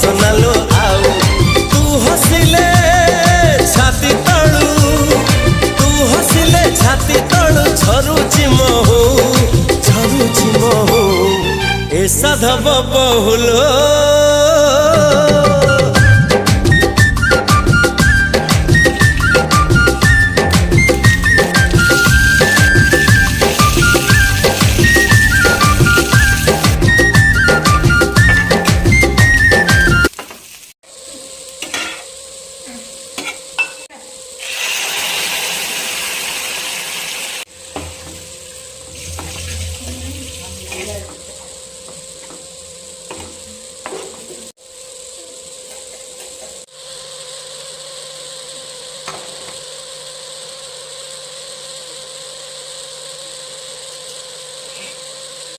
सोनालो आउ तू हसिले छाती तळू तू हसिले छाती तळू झरुची महू। ए साधव बहुलो